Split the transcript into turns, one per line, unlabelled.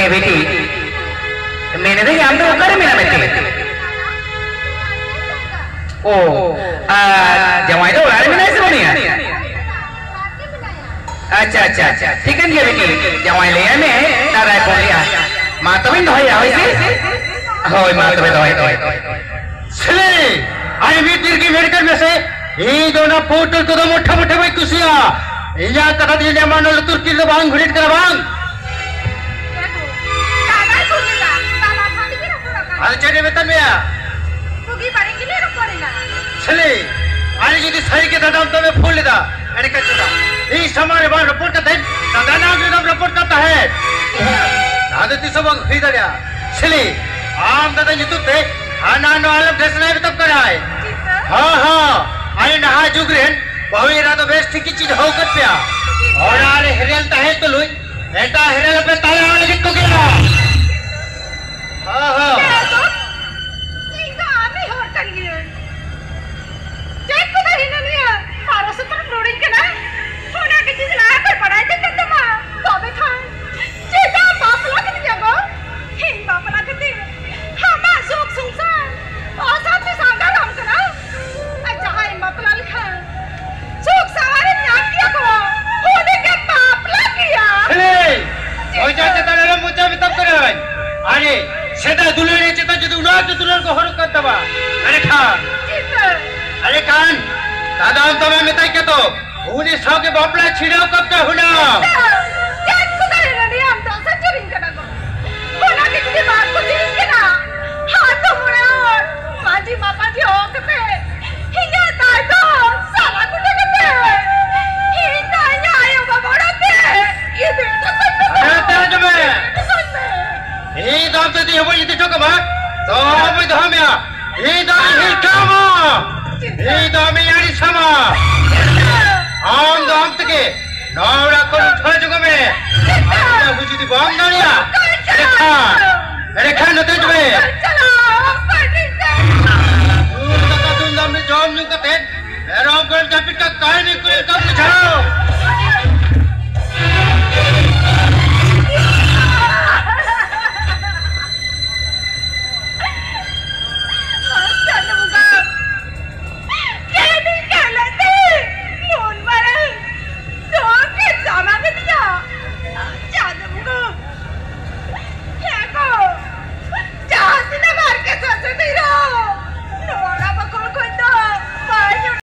बेटी मैंने देखी हम तो करे मेरा बेटी ओ जमाई तो उड़ाने में नहीं से बनी है अच्छा अच्छा अच्छा ठीक है ये बेटी जमाई ले आए मैं ना राय कौन लिया माँ तो भी नहीं है वैसे होय माँ तो भी नहीं
चले आई भी तीर की मेडिकल में से ये जो ना पोर्टल तो मोटा मोटा भाई कुसिया या कथा दिए जमा न लतुर की लो बांग घुड़ीट कर बांग आज चले बेटा मैं
तुगी बारे के लिए रुक पड़ेगा
चले आज यदि सही के दादा तो मैं फूल लेता अरे क्या चला इस हमारे बार रिपोर्ट करते हैं दादा नाम जो रिपोर्ट करता है दादा तीसरा बांग खरीदा लिया चले आम दादा ये तो थे खाना नो आलम ढसना भी तब कराए हाँ हाँ अरे नहा जुग रहन बहु इरादा बेस्ट ठीक चीज हो कर पिया और आरे हिरल ता है तो लुई बेटा हिरल पे ताला वाले जिक्को गया हाँ हाँ
ये तो आमी हो कर गया चेक को नहीं ना लिया मारो से तो रोडिंग के ना होना की चीज ला कर पढ़ाई तो करते मां तबे था जेदा बापला के जागो हे बापला के हम सुख संसार और साथ में सांगा काम करा अच्छा है बापला लिखा सुख सवारी में आप किया को होने के बापला किया
चले हो जाते ताला मुझे भी तब करे अरे सेदा दुलेने चेता जो उड़ा तो दुलेन को हर कर दबा अरे खान दादा हम तो मैं मिताई के तो उन्हें सौ के बापला छिड़ाव कब का होना
क्या को करे ना नहीं हम तो सच रिंग करना को होना के किसी बात को रिंग के ना हाथ तो मुड़े और माजी मापा जी हो के हिंगा ताई तो साला को लगते हिंगा या आयो बाबा ते ये बेटा
अरे तेरा जो मैं ये दाम तो दी हो ये तो कब तो मैं दाम या ये दाम ही कामा ये दाम यारी समा आम दाम तके नौरा को उठा जुगा मैं अब मुझे दी बांग डालिया अरे खान होते जो मैं
चलो
तू दाम में जॉब नहीं करते मेरा ऑपरेशन कैपिटल का काय नहीं कोई